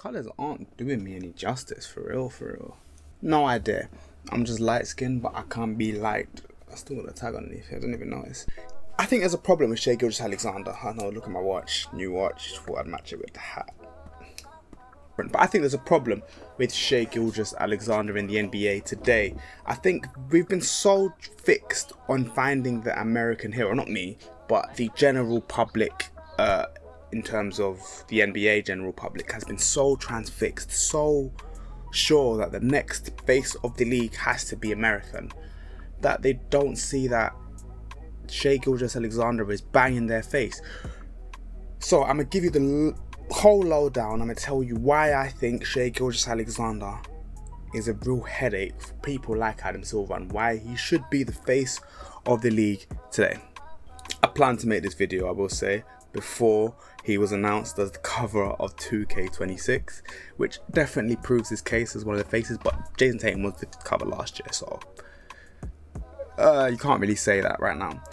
colours aren't doing me any justice, for real, for real. No idea. I'm just light skinned, but I can't be light. I still got a tag underneath here, I didn't even notice. I think there's a problem with Shai Gilgeous-Alexander. I know, look at my watch, new watch, thought I'd match it with the hat. But I think there's a problem with Shai Gilgeous-Alexander in the NBA today. I think we've been so fixed on finding the American hero, not me, but the general public, in terms of the NBA general public, has been so transfixed, so sure that the next face of the league has to be American, that they don't see that Shai Gilgeous-Alexander is banging their face. So I'm going to give you the whole lowdown. I'm going to tell you why I think Shai Gilgeous-Alexander is a real headache for people like Adam Silver and why he should be the face of the league today. I plan to make this video, I will say, before he was announced as the cover of 2K26, which definitely proves his case as one of the faces, but Jason Tatum was the cover last year, so you can't really say that right now,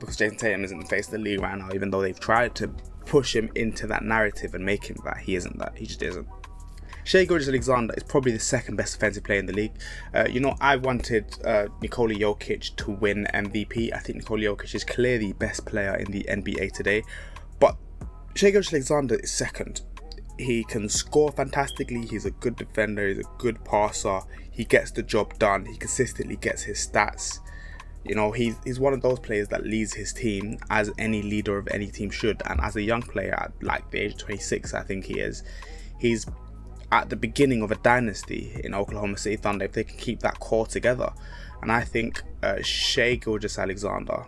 because Jason Tatum isn't the face of the league right now, even though they've tried to push him into that narrative and make him that. He isn't that. He just isn't. Shai Gilgeous-Alexander is probably the second best defensive player in the league. I wanted Nikola Jokic to win MVP. I think Nikola Jokic is clearly the best player in the NBA today, but Shai Gilgeous-Alexander is second. He can score fantastically. He's a good defender. He's a good passer. He gets the job done. He consistently gets his stats. You know, he's one of those players that leads his team as any leader of any team should. And as a young player at like the age of 26, I think he is. He's at the beginning of a dynasty in Oklahoma City Thunder if they can keep that core together. And I think Shai Gilgeous-Alexander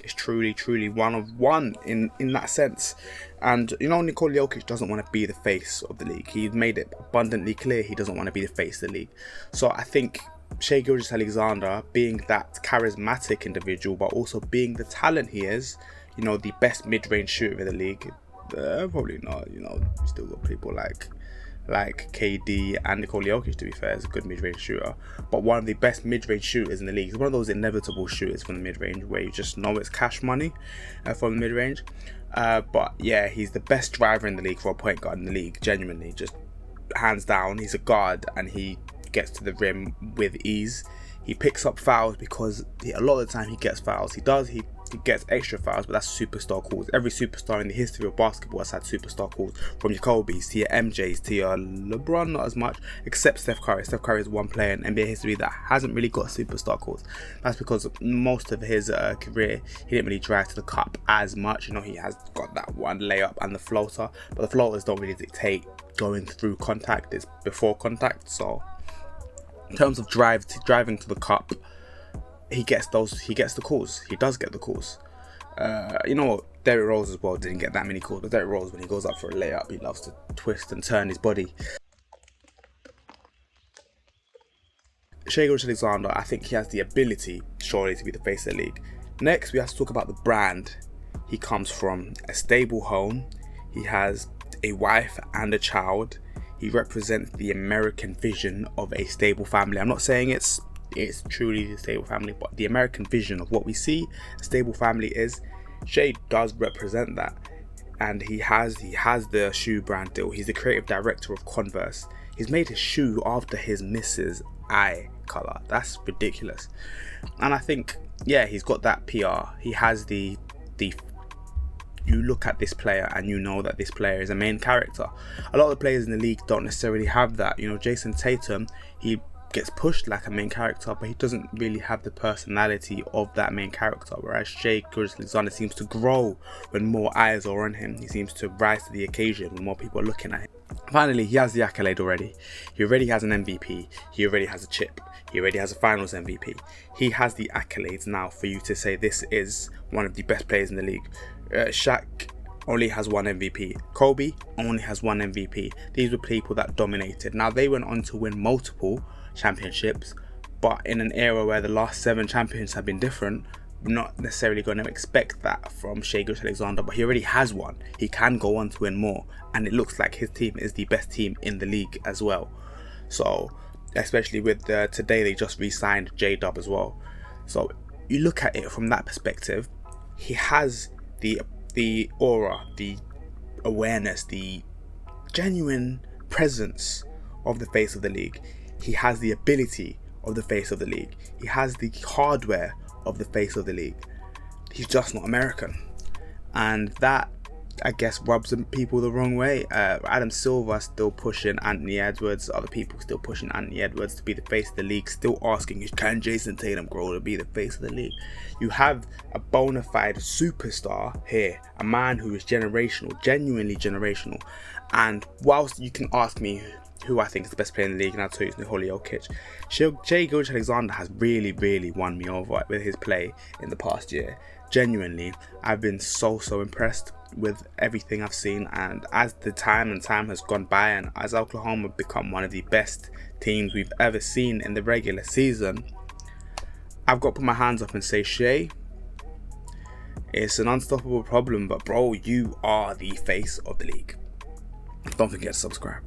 is truly one of one in that sense. And Nikola Jokic doesn't want to be the face of the league. He's made it abundantly clear he doesn't want to be the face of the league. So I think Shai Gilgeous-Alexander, being that charismatic individual, but also being the talent he is, the best mid-range shooter in the league, probably not. Still got people like KD and Nikola Jokic, to be fair, is a good mid-range shooter, but one of the best mid-range shooters in the league. He's one of those inevitable shooters from the mid-range where you just know it's cash money from the mid-range. But yeah, he's the best driver in the league for a point guard in the league, genuinely, just hands down. He's a guard and he gets to the rim with ease. He picks up fouls because a lot of the time he gets fouls. He gets extra fouls, but that's superstar calls. Every superstar in the history of basketball has had superstar calls, from your Kobe's to your MJ's to your LeBron, not as much, except Steph Curry. Steph Curry is one player in NBA history that hasn't really got superstar calls. That's because most of his career, he didn't really drive to the cup as much. He has got that one layup and the floater, but the floaters don't really dictate going through contact. It's before contact. So in terms of driving to the cup, he gets the calls. He does get the calls. Derrick Rose as well didn't get that many calls, but Derrick Rose, when he goes up for a layup, he loves to twist and turn his body. Shai Gilgeous-Alexander, I think he has the ability, surely, to be the face of the league. Next, we have to talk about the brand. He comes from a stable home. He has a wife and a child. He represents the American vision of a stable family. I'm not saying it's truly the stable family, but the American vision of what we see a stable family is. Shai does represent that, and he has the shoe brand deal. He's the creative director of Converse. He's made his shoe after his missus' eye color. That's ridiculous. And I think, yeah, he's got that PR. He has the you look at this player and you know that this player is a main character. A lot of the players in the league don't necessarily have that. Jason Tatum, he gets pushed like a main character, but he doesn't really have the personality of that main character, whereas Shai Gilgeous-Alexander seems to grow when more eyes are on him. He seems to rise to the occasion when more people are looking at him. Finally, he has the accolade already. He already has an MVP. He already has a chip. He already has a finals MVP. He has the accolades now for you to say this is one of the best players in the league. Shaq only has one MVP. Kobe only has one MVP. These were people that dominated. Now, they went on to win multiple championships, but in an era where the last 7 champions have been different, we're not necessarily going to expect that from Shai Gilgeous-Alexander, but he already has one. He can go on to win more, and it looks like his team is the best team in the league as well. So, especially with today they just re-signed J-Dub as well. So you look at it from that perspective, he has the aura, the awareness, the genuine presence of the face of the league. He has the ability of the face of the league. He has the hardware of the face of the league. He's just not American. And that, I guess, rubs people the wrong way. Adam Silver still pushing Anthony Edwards. Other people still pushing Anthony Edwards to be the face of the league. Still asking, can Jason Tatum grow to be the face of the league? You have a bona fide superstar here. A man who is generational, genuinely generational. And whilst you can ask me who I think is the best player in the league, and I'll tell you it's Nikola Jokic, Shai Gilgeous-Alexander has really, really won me over with his play in the past year. Genuinely, I've been so impressed with everything I've seen, and as the time has gone by, and as Oklahoma become one of the best teams we've ever seen in the regular season, I've got to put my hands up and say, Shai, it's an unstoppable problem, but bro, you are the face of the league. Don't forget to subscribe.